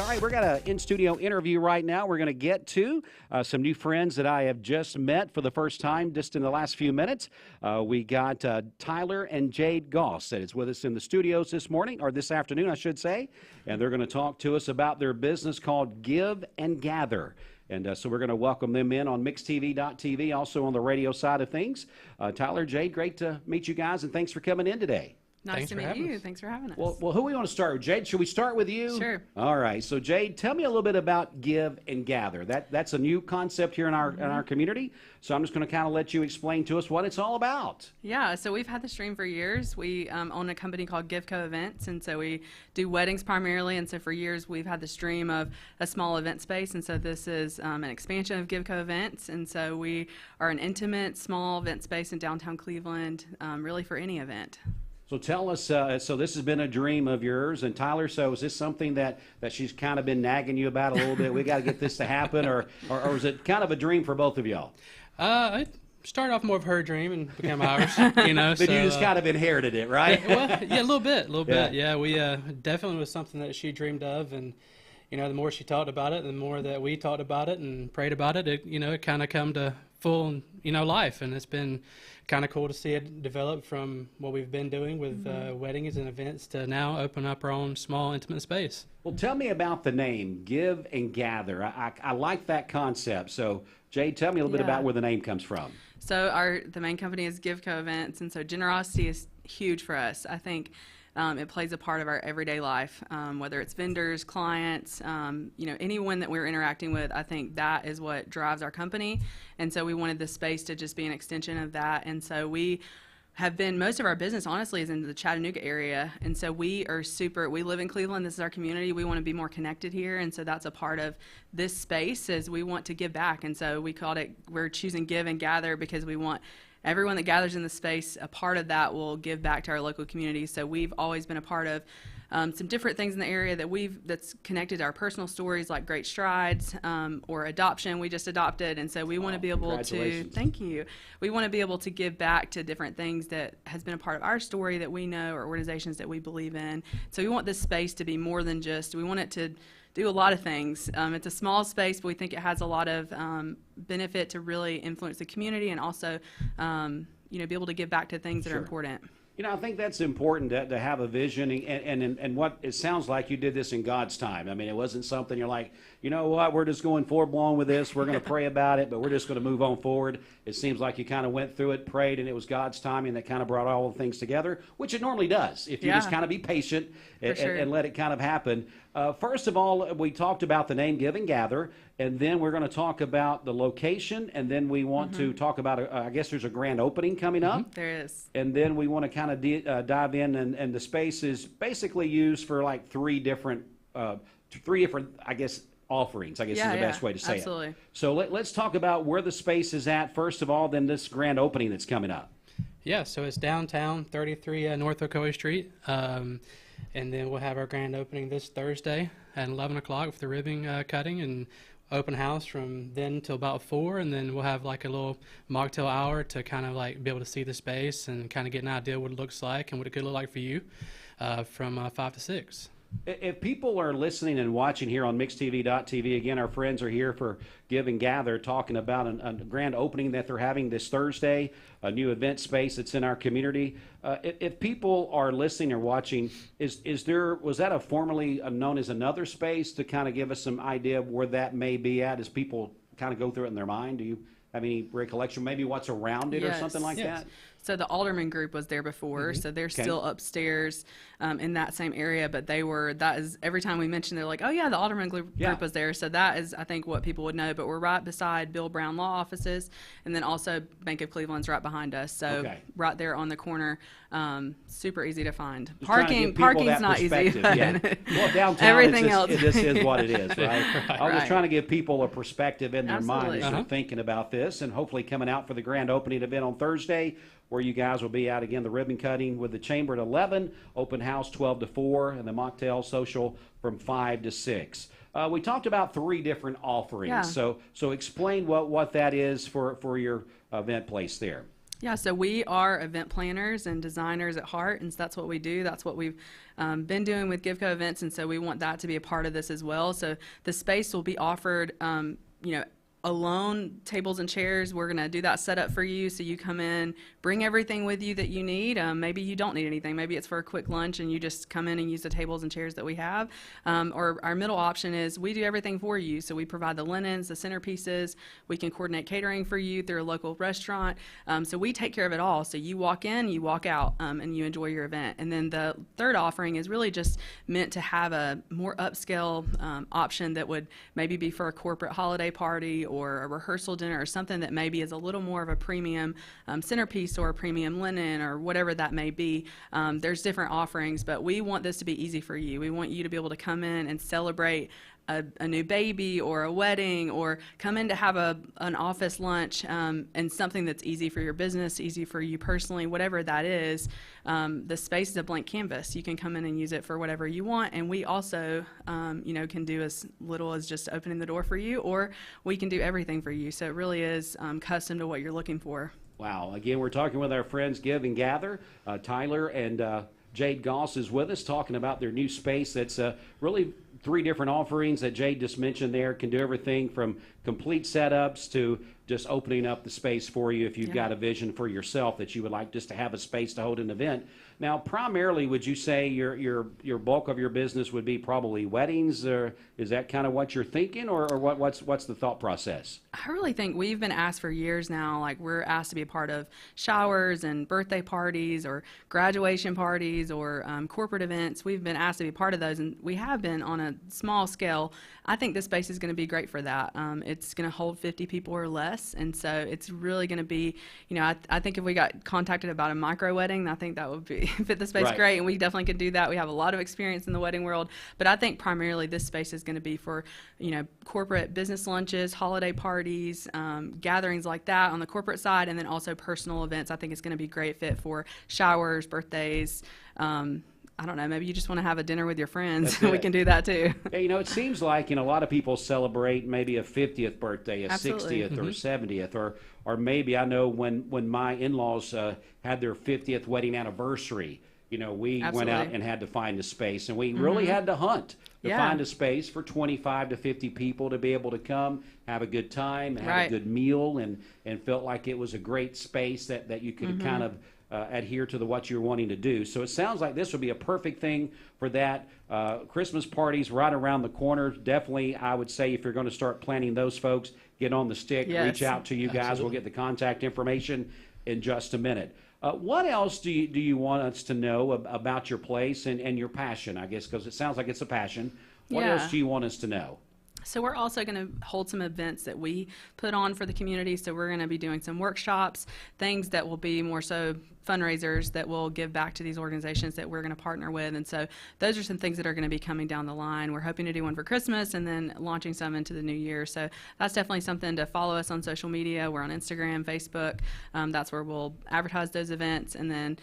All right, we're got an in-studio interview right now. We're going to get to some new friends that I have just met for the first time just in the last few minutes. We got Tyler and Jade Goss that is with us in the studios this morning, or this afternoon, I should say. And they're going to talk to us about their business called Give and Gather. And so we're going to welcome them in on mixtv.tv, also on the radio side of things. Tyler, Jade, great to meet you guys, and thanks for coming in today. Nice to meet you. Thanks for having us. Well, who we want to start with? Jade, should we start with you? Sure. All right. So, Jade, tell me a little bit about Give and Gather. That's a new concept here in our community. So I'm just going to kind of let you explain to us what it's all about. Yeah. So we've had this dream for years. We own a company called GiveCo Events, and so we do weddings primarily. And so for years we've had this dream of a small event space. And so this is an expansion of GiveCo Events. And so we are an intimate, small event space in downtown Cleveland, really for any event. So tell us, so this has been a dream of yours, and Tyler, so is this something that she's kind of been nagging you about a little bit? We got to get this to happen, or is it kind of a dream for both of y'all? It started off more of her dream and became ours, you know. But you just kind of inherited it, right? Well, yeah, a little bit. Yeah, we definitely was something that she dreamed of, and you know, the more she talked about it, the more that we talked about it and prayed about it, it kind of come to full, life, and it's been kind of cool to see it develop from what we've been doing with weddings and events to now open up our own small, intimate space. Well, tell me about the name, Give and Gather. I like that concept. So, Jade, tell me a little bit about where the name comes from. So the main company is GiveCo Events, and so generosity is huge for us. I think it plays a part of our everyday life, whether it's vendors, clients, anyone that we're interacting with. I think that is what drives our company, and so we wanted the space to just be an extension of that. And so we have been, most of our business honestly is in the Chattanooga area, and so we live in Cleveland. This is our community. We want to be more connected here, and so that's a part of this space, is we want to give back. And so we're choosing Give and Gather because we want everyone that gathers in the space, a part of that will give back to our local community. So we've always been a part of some different things in the area that's connected to our personal stories, like Great Strides or adoption. We just adopted, and so we want to be able to, thank you, we want to be able to give back to different things that has been a part of our story that we know, or organizations that we believe in. So we want this space to be more than just, we want it to do a lot of things. It's a small space, but we think it has a lot of benefit to really influence the community, and also be able to give back to things that are important. I think that's important to have a vision, and what it sounds like you did this in God's time. I mean, it wasn't something you're like, you know what, we're just going full-blown with this, we're going to pray about it, but we're just going to move on forward. It seems like you kind of went through it, prayed, and it was God's timing that kind of brought all the things together, which it normally does, if you just kind of be patient and let it kind of happen. First of all, we talked about the name Give and Gather, and then we're going to talk about the location, and then we want to talk about, I guess there's a grand opening coming up. There is. And then we want to kind of dive in, and the space is basically used for like three different, I guess, offerings, I guess is the best way to say it. So let's talk about where the space is at, first of all, then this grand opening that's coming up. Yeah, so it's downtown, 33 North Ocoee Street. And then we'll have our grand opening this Thursday at 11 o'clock with the ribbon cutting, and open house from then till about 4. And then we'll have like a little mocktail hour to kind of like be able to see the space and kind of get an idea what it looks like and what it could look like for you from 5 to 6. If people are listening and watching here on mixtv.tv, again, our friends are here for Give and Gather, talking about a grand opening that they're having this Thursday, a new event space that's in our community. If people are listening or watching, was that a formerly known as another space, to kind of give us some idea of where that may be at as people kind of go through it in their mind? Do you have any recollection, maybe what's around it or something like that? So the Alderman group was there before, so they're still upstairs in that same area, but that is, every time we mention, they're like, oh yeah, the Alderman group was there. So that is, I think, what people would know, but we're right beside Bill Brown Law Offices, and then also Bank of Cleveland's right behind us. So right there on the corner, super easy to find. Parking's not easy. Well, downtown, everything else. This is what it is, right? I'm just trying to give people a perspective in their mind as they're thinking about this, and hopefully coming out for the grand opening event on Thursday, where you guys will be out again, the ribbon cutting with the chamber at 11, open house 12 to 4, and the mocktail social from 5 to 6. We talked about 3 different offerings. So explain what that is for your event place there. Yeah, so we are event planners and designers at heart, and so that's what we do. That's what we've been doing with GiveCo events, and so we want that to be a part of this as well. So the space will be offered, alone, tables and chairs. We're going to do that setup for you, so you come in, bring everything with you that you need. Maybe you don't need anything. Maybe it's for a quick lunch and you just come in and use the tables and chairs that we have. Or our middle option is we do everything for you. So we provide the linens, the centerpieces. We can coordinate catering for you through a local restaurant. So we take care of it all. So you walk in, you walk out, and you enjoy your event. And then the third offering is really just meant to have a more upscale option that would maybe be for a corporate holiday party or a rehearsal dinner or something that maybe is a little more of a premium centerpiece or a premium linen or whatever that may be. There's different offerings, but we want this to be easy for you. We want you to be able to come in and celebrate a new baby or a wedding, or come in to have an office lunch, and something that's easy for your business, easy for you personally, whatever that is. The space is a blank canvas. You can come in and use it for whatever you want, and we also can do as little as just opening the door for you, or we can do everything for you. So it really is custom to what you're looking for. Wow. Again, we're talking with our friends Give and Gather. Tyler and Jade Goss is with us, talking about their new space that's really 3 different offerings that Jade just mentioned there. Can do everything from complete setups to just opening up the space for you if you've got a vision for yourself that you would like just to have a space to hold an event. Now, primarily, would you say your bulk of your business would be probably weddings, or is that kind of what you're thinking, or what's the thought process? I really think we've been asked for years now, like we're asked to be a part of showers and birthday parties or graduation parties or corporate events. We've been asked to be part of those, and we have been on a small scale. I think this space is going to be great for that. It's going to hold 50 people or less, and so it's really going to be, I think if we got contacted about a micro wedding, I think that would be fit the space great, and we definitely could do that. We have a lot of experience in the wedding world, but I think primarily this space is going to be for, corporate business lunches, holiday parties, gatherings like that on the corporate side, and then also personal events. I think it's going to be a great fit for showers, birthdays. I don't know, maybe you just want to have a dinner with your friends. We can do that too. Hey, it seems like, a lot of people celebrate maybe a 50th birthday, a Absolutely. 60th or 70th, or maybe I know when my in-laws had their 50th wedding anniversary, we Absolutely. went out and had to find a space, and we really had to hunt to find a space for 25 to 50 people to be able to come, have a good time, have a good meal, and felt like it was a great space that you could kind of adhere to what you're wanting to do. So it sounds like this would be a perfect thing for that. Christmas parties right around the corner. Definitely, I would say if you're going to start planning those, folks, get on the stick, reach out to you guys. Absolutely. We'll get the contact information in just a minute. What else do you want us to know about your place and your passion, I guess, because it sounds like it's a passion. What else do you want us to know? So we're also going to hold some events that we put on for the community. So we're going to be doing some workshops, things that will be more so fundraisers that will give back to these organizations that we're going to partner with. And so those are some things that are going to be coming down the line. We're hoping to do one for Christmas and then launching some into the new year. So that's definitely something to follow us on social media. We're on Instagram, Facebook. That's where we'll advertise those events. And then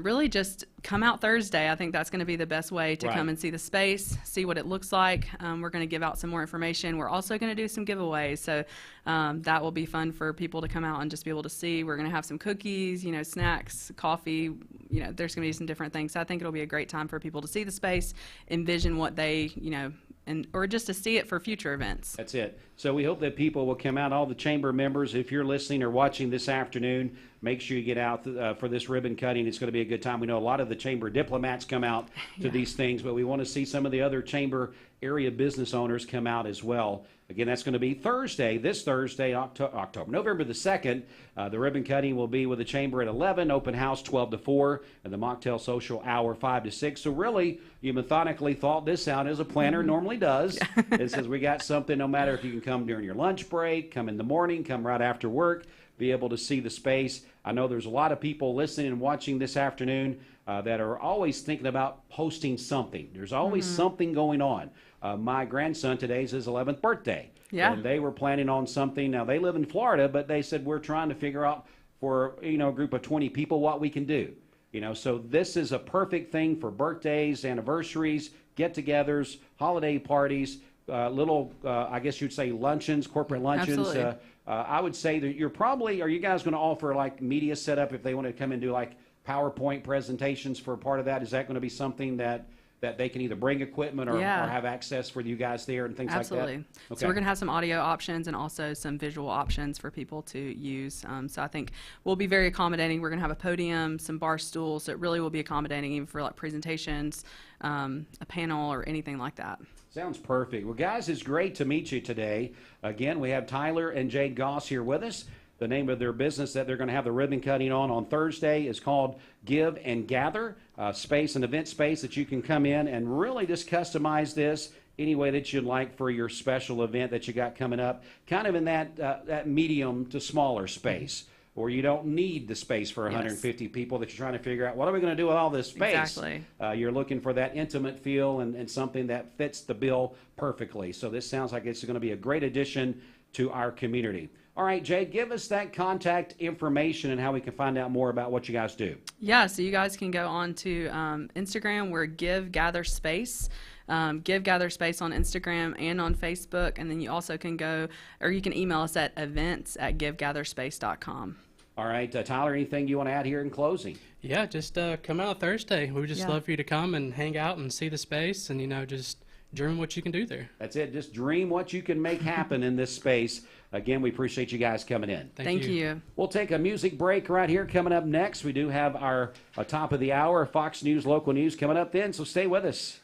really just come out Thursday. I think that's going to be the best way to come and see the space, see what it looks like. We're going to give out some more information. We're also going to do some giveaways. So that will be fun for people to come out and just be able to see. We're going to have some cookies, snacks, coffee, there's going to be some different things. So I think it'll be a great time for people to see the space, envision what they, or just to see it for future events. That's it. So we hope that people will come out, all the chamber members. If you're listening or watching this afternoon, make sure you get out for this ribbon cutting. It's going to be a good time. We know a lot of the chamber diplomats come out to these things, but we want to see some of the other chamber area business owners come out as well. Again, that's going to be this Thursday, November the 2nd. The ribbon cutting will be with the chamber at 11, open house 12 to 4, and the mocktail social hour 5 to 6. So really, you methodically thought this out as a planner normally does. It says we got something, no matter if you can come during your lunch break, come in the morning, come right after work, be able to see the space. I know there's a lot of people listening and watching this afternoon that are always thinking about hosting something. There's always something going on. My grandson, today's his 11th birthday. Yeah. And they were planning on something. Now, they live in Florida, but they said, we're trying to figure out for, a group of 20 people what we can do. So this is a perfect thing for birthdays, anniversaries, get-togethers, holiday parties. little, I guess you'd say luncheons, corporate luncheons. Absolutely. I would say that are you guys going to offer like media setup if they want to come and do like PowerPoint presentations for a part of that? Is that going to be something that they can either bring equipment or have access for you guys there and things Absolutely. like that? Okay. So we're going to have some audio options and also some visual options for people to use. So I think we'll be very accommodating. We're going to have a podium, some bar stools, so it really will be accommodating even for like presentations, a panel, or anything like that. Sounds perfect. Well, guys, it's great to meet you today. Again, we have Tyler and Jade Goss here with us. The name of their business that they're going to have the ribbon cutting on Thursday is called Give and Gather, an event space that you can come in and really just customize this any way that you'd like for your special event that you got coming up, kind of in that medium to smaller space. Or you don't need the space for 150 people that you're trying to figure out, what are we going to do with all this space? Exactly. You're looking for that intimate feel and something that fits the bill perfectly. So this sounds like it's going to be a great addition to our community. All right, Jade, give us that contact information and how we can find out more about what you guys do. Yeah, so you guys can go on to Instagram. We're Give Gather Space. Give Gather Space on Instagram and on Facebook. And then you also can you can email us at events@givegatherspace.com. All right, Tyler, anything you want to add here in closing? Yeah, just come out Thursday. We would just love for you to come and hang out and see the space and, just dream what you can do there. That's it. Just dream what you can make happen in this space. Again, we appreciate you guys coming in. Thank you. We'll take a music break right here. Coming up next, we do have our top of the hour Fox News Local News coming up then, so stay with us.